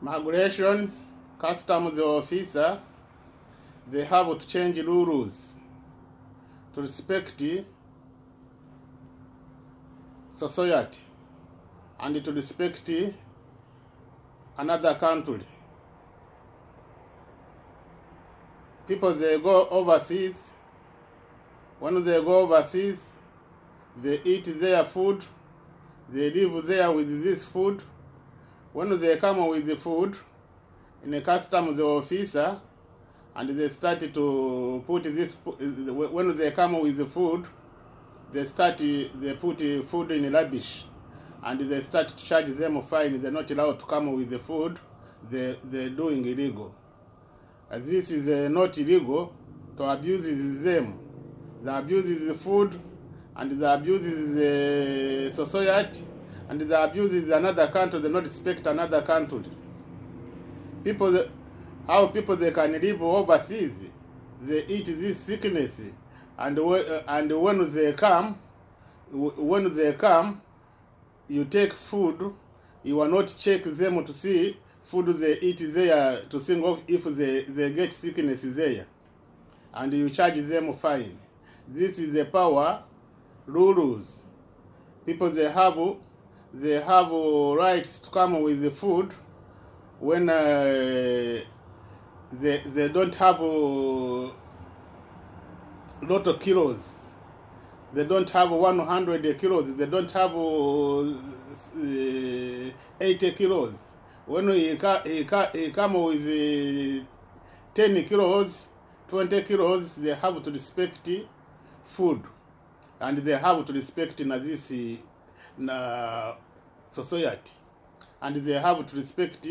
Migration, customs officer, they have to change rules to respect society and to respect another country. People, they go overseas. When they go overseas, they eat their food, they live there with this food. When they come with the food in a customs officer, and they start to put this, when they come with the food, they put food in rubbish, and they start to charge them a fine. They're not allowed to come with the food. They're doing illegal. This is not illegal. To abuse them. The abuse is the food, and the abuse is the society, and the abuse is another country. They not respect another country. How people they can live overseas, they eat this sickness, and when they come, you take food. You will not check them to see food they eat there to think of if they get sickness there, and you charge them a fine. This is the power rules. People, they have rights to come with the food when they don't have a lot of kilos. They don't have 100 kilos. They don't have 80 kilos. When he come with 10 kilos, 20 kilos, they have to respect food, and they have to respect this society, and they have to respect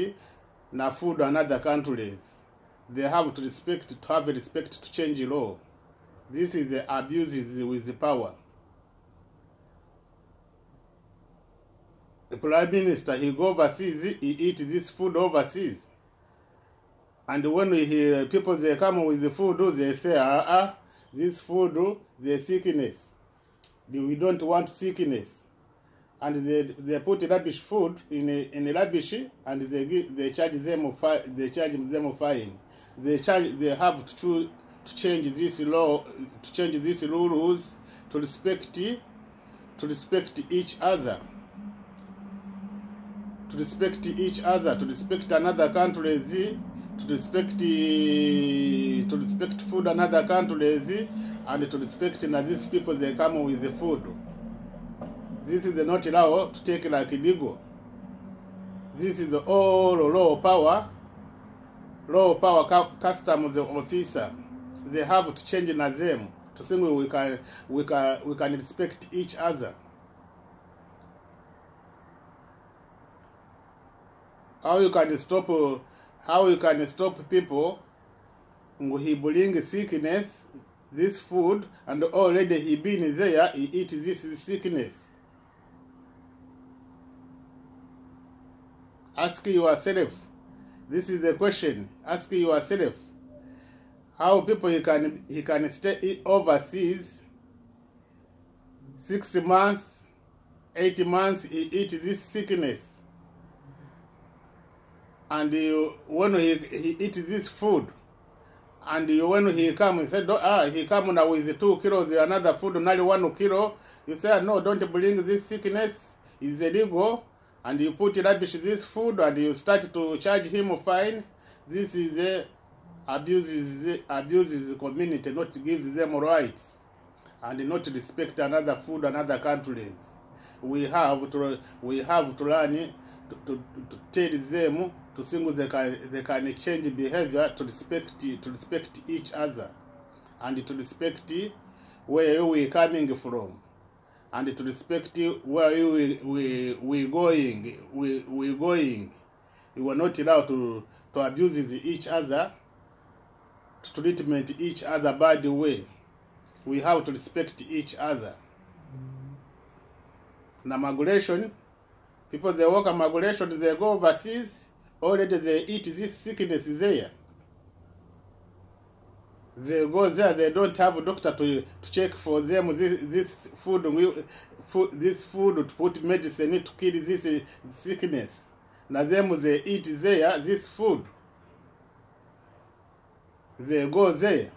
food in other countries. They have to have respect to change law. This is the abuses with the power. The Prime Minister, he go overseas, he eat this food overseas. And when people they come with the food, they say, this food, the sickness. We don't want sickness. And they put rubbish food in rubbish, and they charge them a fine. They have to change this law, to change these rules, to respect each other. To respect another country, to respect food another countries, and to respect these people they come with the food. This is not allowed to take like illegal. This is all law power customs officer. They have to change them to think we can respect each other. How you can stop people who he bring sickness, this food, and already he been there, he eat this sickness. Ask yourself. This is the question. Ask yourself. How people he can stay overseas 6 months, 8 months, he eat this sickness. And when he eat this food, and when he come, he said, he come now with 2 kilos, another food, only 1 kilo. You say, no, don't bring this sickness, it's illegal. And you put rubbish this food, and you start to charge him a fine. This is the abuses the community, not to give them rights, and not to respect another food, another countries. We have to learn to tell them to think they can change behavior to respect each other, and to respect where we coming from, and to respect where we going. We were not allowed to abuse each other, to treatment each other bad way. We have to respect each other. Now migration, people they work on migration, they go overseas, already they eat this sickness there. They go there, they don't have a doctor to check for them this food to put medicine to kill this sickness. na them they eat there, this food. They go there.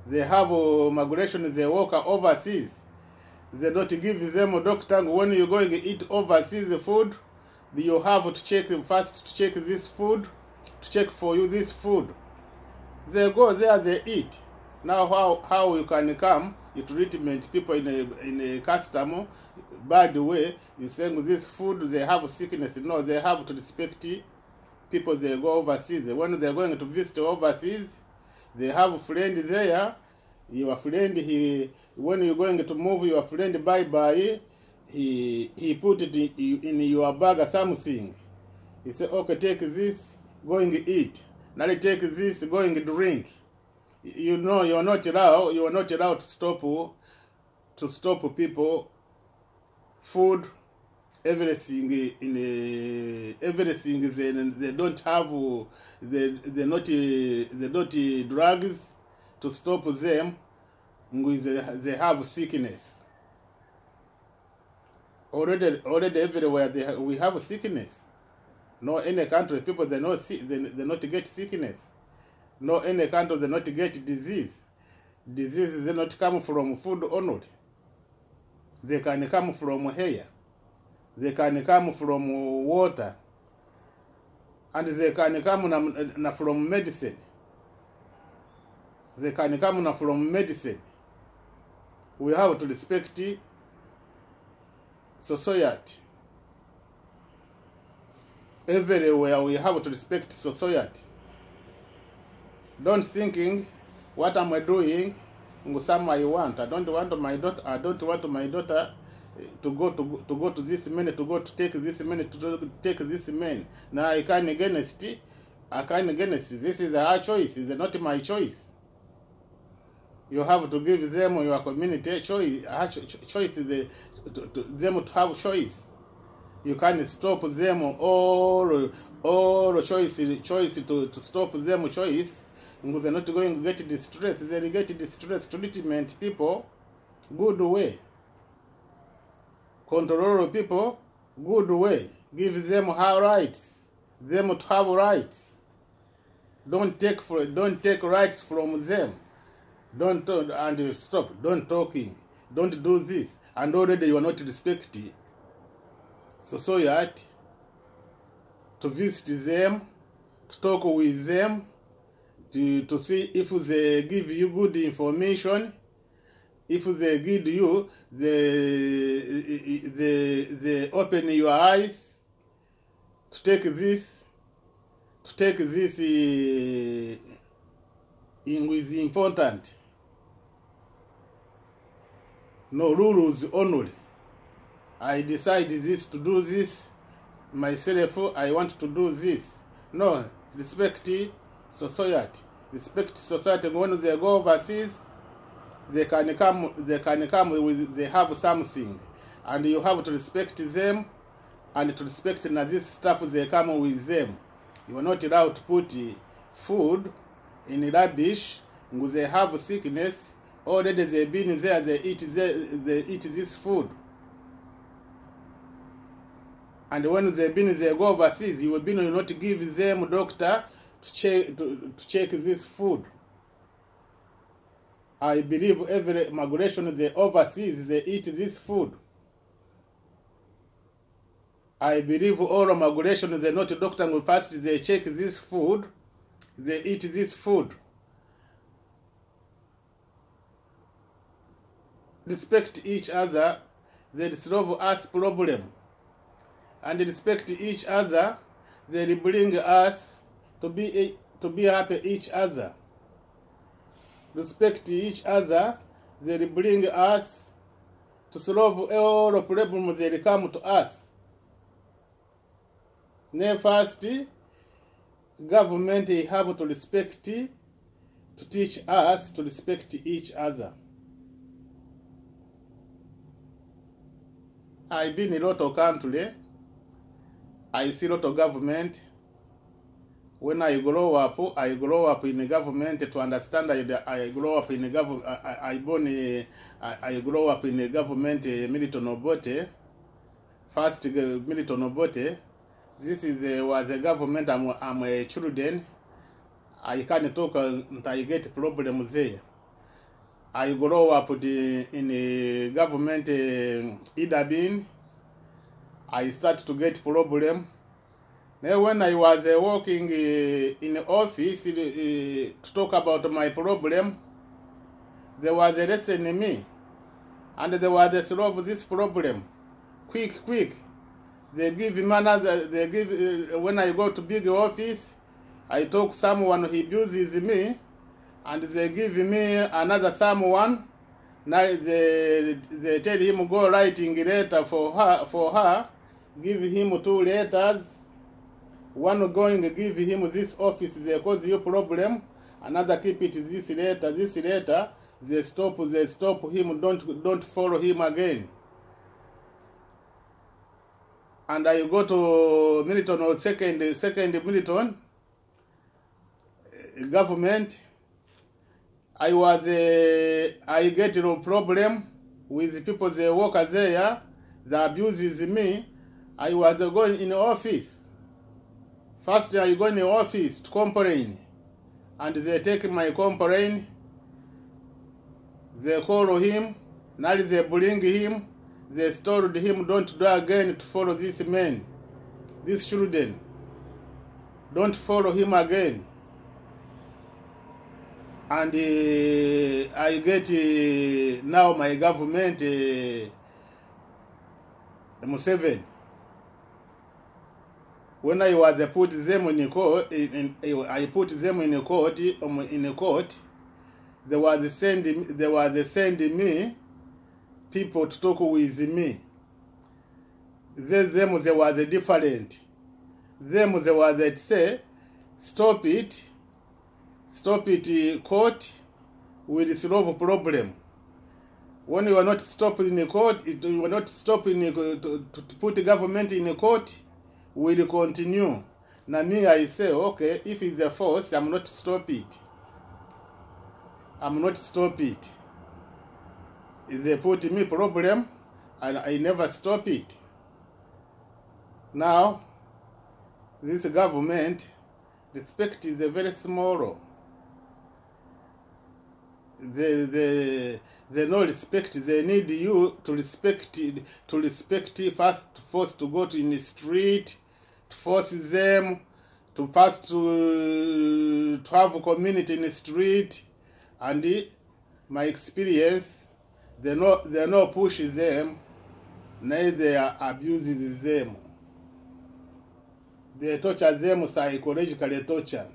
They have migration, they work overseas. They don't give them doctor. When you're going to eat overseas food, you have to check first to check this food, to check for you this food. They go there, they eat. Now how you can come, you treatment people in a custom bad way, you saying this food they have sickness. No, they have to respect people they go overseas. When they're going to visit overseas, they have a friend there. Your friend, when you're going to move your friend bye-bye, he put it in your bag or something. He said, okay, take this, going to eat. Now take this, going to drink. You know you are not allowed to stop people food, everything everything they don't have, they not drugs to stop them with they have sickness. Already everywhere we have sickness. No any country people they not get sickness. No any country they not get disease. Diseases they not come from food only. They can come from air. They can come from water. And they can come from medicine. They can come from medicine. We have to respect society. Everywhere we have to respect society. Don't thinking, what am I doing? Some I want. I don't want my daughter to go to this man, to go to take this man, to take this man. Now I can't against it. This is our choice. It's not my choice. You have to give them your community choice. Choice them to have choice. You can't stop them all choice to stop them choice. They're not going to get distressed. They get distressed treatment people good way. Control people good way. Give them rights. Them to have rights. Don't take rights from them. Don't and stop. Don't talking. Don't do this. And already you are not respecting society. To visit them, to talk with them, to see if they give you good information, if they give you, they open your eyes to take this is important. No rules only. I decide this to do this myself. I want to do this. No, respect society. Respect society. When they go overseas, they can come with, they have something, and you have to respect them, and to respect this stuff they come with them. You are not allowed to put food in rubbish. They have sickness. Already they've been there. They eat this food. And when they've been, they go overseas. You will not give them doctor to check this food. I believe every migration they overseas they eat this food. I believe all migration they not doctor will first they check this food. They eat this food. Respect each other. They solve us problem. And respect each other. They bring us to be happy each other. Respect each other. They bring us to solve all the problems they come to us. Now first, government have to respect, to teach us to respect each other. I've been in a lot of country. I see a lot of government. When I grow up in the government to understand. I grow up in the government. I grow up in the government. Milton Obote, first Milton Obote. this is was a government. I'm a children. I can't talk until I get problem there. I grow up in a government Idabin. I start to get problem. Now when I was working in the office to talk about my problem, there was a lesson in me, and there was a solve this problem. Quick. They give him another. They give when I go to big office, I talk someone he abuses me, and they give me another someone. Now they tell him go writing a letter for her. Give him 2 letters. One going give him this office, they cause you problem. Another keep it this letter. They stop him. Don't follow him again. And I go to Milton or second Milton government. I get no problem with people they work there. They abuses me. I was going in the office. First I go in the office to complain, and they take my complaint. They call him. Now they bring him. They told him don't do again to follow this man, these children. Don't follow him again. And I get now my government Museveni. When I was put them in court, I put them in court. They was sending me people to talk with me. They was different. They was say, stop it, court will solve problem. When you are not stopping in the court, you are not stopping to put the government in the court, will continue. Now me, I say, okay, if it's a force, I'm not stop it. If they put me problem, and I never stop it. Now, this government, respect is a very small. They no respect. They need you to respect. First to go to in the street, to force them to have a community in the street, and my experience, they no push them, neither abuses them. They torture them psychologically torture.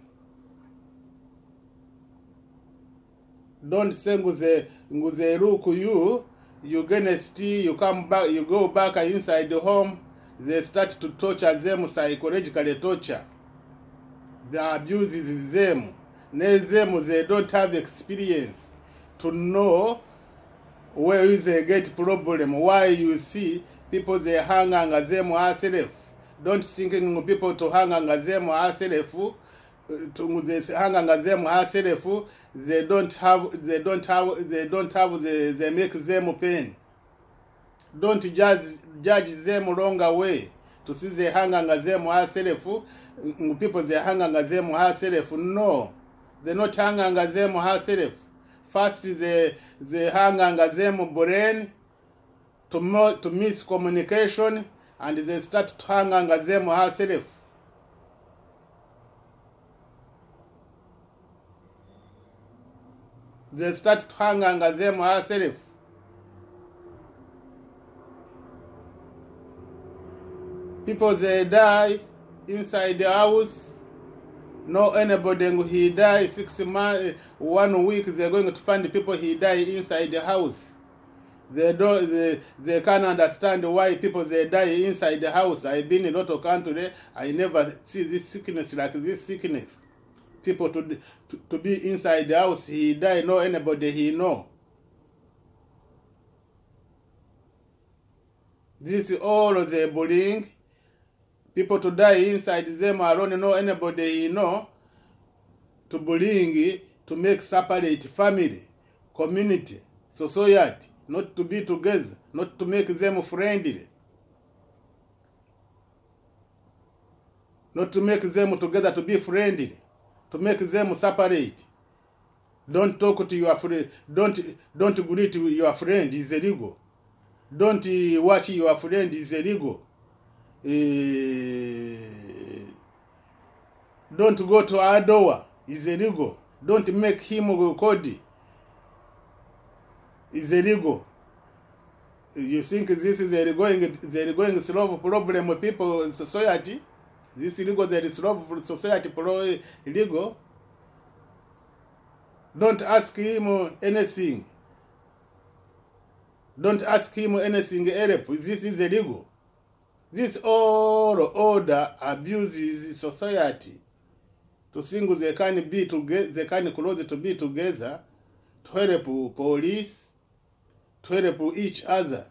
Don't say nguze look you gonna steal, you come back, you go back inside the home, they start to torture them psychologically torture. The abuses them. They don't have experience to know where is they get problem. Why you see people they hang on them herself. Don't thinking people to hang on them herself. They make them pain. Don't judge them wrong away. To see they hang on them herself, people they hang on them herself. No, they not hang on them herself. First they hang on them brain to miscommunication, and they start to hang on them herself. They start to hang on them herself. People they die inside the house. No anybody he die 6 months, 1 week. They're going to find the people he die inside the house. They can't understand why people they die inside the house. I've been in a lot of countries. I never see this sickness like this sickness. People to be inside the house, he die, no anybody he know. This is all the bullying. People to die inside them alone, no anybody he know. To bullying, to make separate family, community, society, not to be together, not to make them friendly. not to make them together to be friendly, to make them separate. Don't talk to your friend. Don't greet your friend. Is illegal. Don't watch your friend. Is illegal. Don't go to our door. Is illegal. Don't make him code. Is illegal. You think this is they're going to solve problem with people in society? This illegal, there is solve society illegal. Don't ask him anything. Don't ask him anything help. This is illegal. This all order abuses society. To think they can be together, they can close to be together, to help police, to help each other.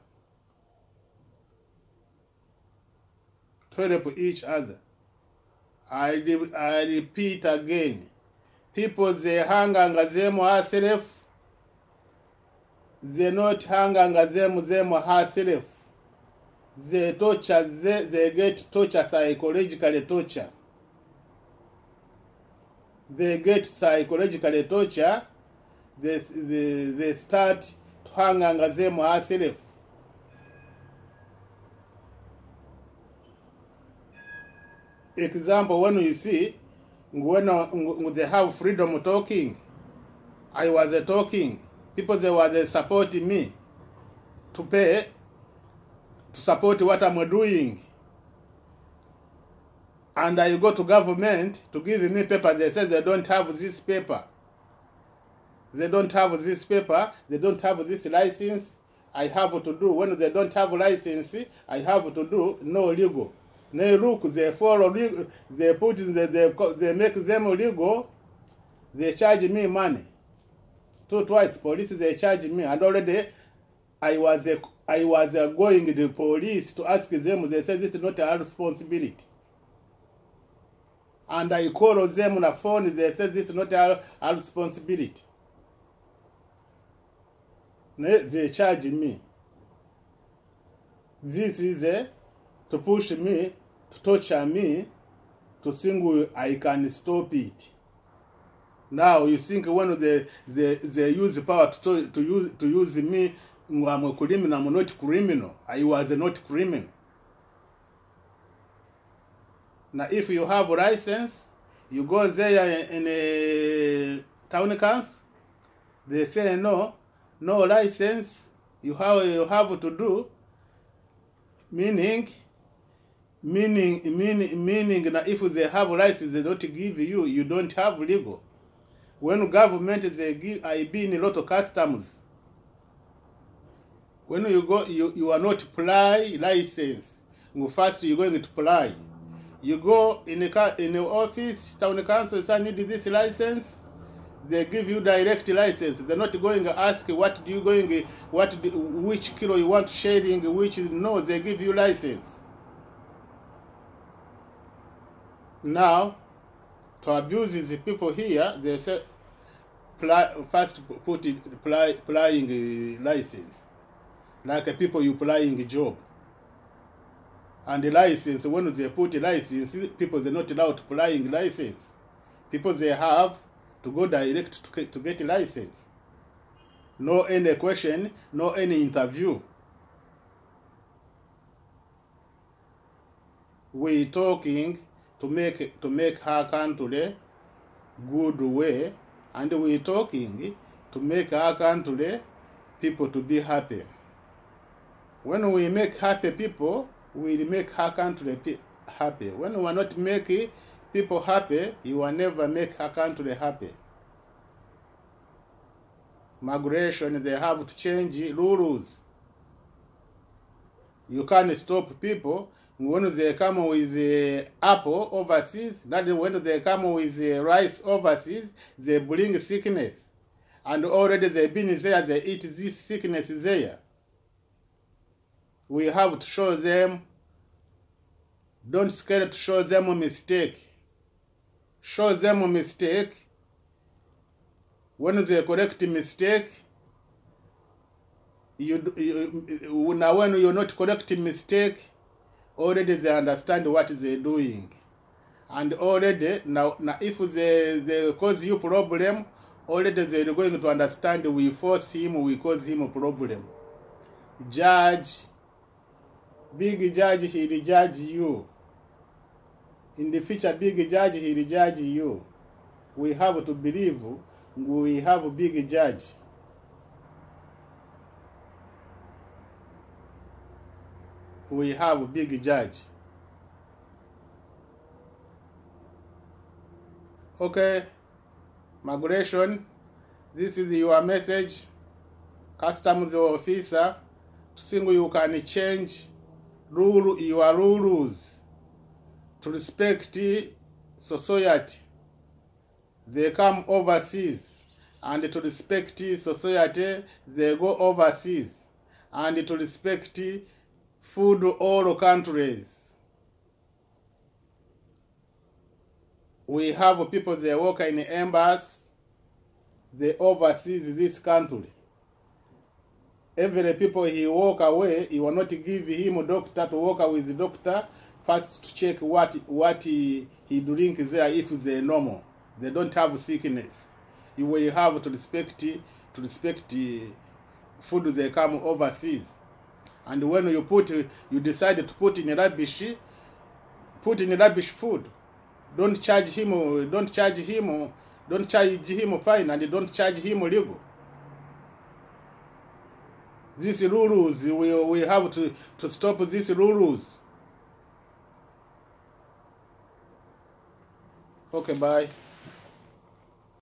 To help each other. I repeat again. People, they hang on them herself. They not hang on them herself. They torture, they get torture, psychologically torture. They get psychologically torture. They start to hang on them herself. Example, when you see, when they have freedom talking, I was talking, people they were supporting me to pay, to support what I'm doing. And I go to government to give me paper, they say they don't have this paper. They don't have this paper, they don't have this license, I have to do. When they don't have license, I have to do no legal. They look, they follow, they put in they make them legal, they charge me money. Twice, police, they charge me. And already, I was going to the police to ask them, they said it's not our responsibility. And I call them on the phone, they said it's not our responsibility. They charge me. This is to push me, to torture me, to think I can stop it. Now you think when they use power to use me, I'm a criminal, I'm not criminal. I was not criminal. Now if you have a license, you go there in a town council, they say no license, you have to do, meaning that if they have license, they don't give you, you don't have legal. When government they give, I be in a lot of customs. When you go, you are not apply license. First you're going to apply. You go in the office, town council, say, I need this license. They give you direct license. They're not going to ask which kilo you want sharing, no, they give you license. Now, to abuse these people here, they say, first applying license. Like people you applying a job. And the license, when they put a license, people they're not allowed applying license. People they have to go direct to get a license. No any question, no any interview. We talking to make her country good way, and we talking to make our country people to be happy. When we make happy people, we make our country happy. When we are not making people happy, you will never make our country happy. Migration, they have to change rules. You can't stop people. When they come with apple overseas, that when they come with rice overseas, they bring sickness. And already they've been there, they eat this sickness there. We have to show them, don't scare to show them a mistake. Show them a mistake. When they correct mistake, now when you're not correcting mistake, already they understand what they're doing. And already now if they cause you problem, already they're going to understand. We force him, we cause him a problem. Judge, big judge, he'll judge you. In the future, big judge, he'll judge you. We have to believe we have a big judge. We have a big judge. Okay, migration, this is your message. Customs officer, think you can change your rules to respect society. They come overseas, and to respect society, they go overseas, and to respect food all countries. We have people, they work in the embassy, they overseas this country. Every people he walk away, he will not give him a doctor to work with the doctor, first to check what he drink there if they normal. They don't have sickness. You will have to respect food they come overseas. And when you decide to put in rubbish food. Don't charge him fine, and don't charge him legal. These rules, we have to stop these rules. Okay, bye.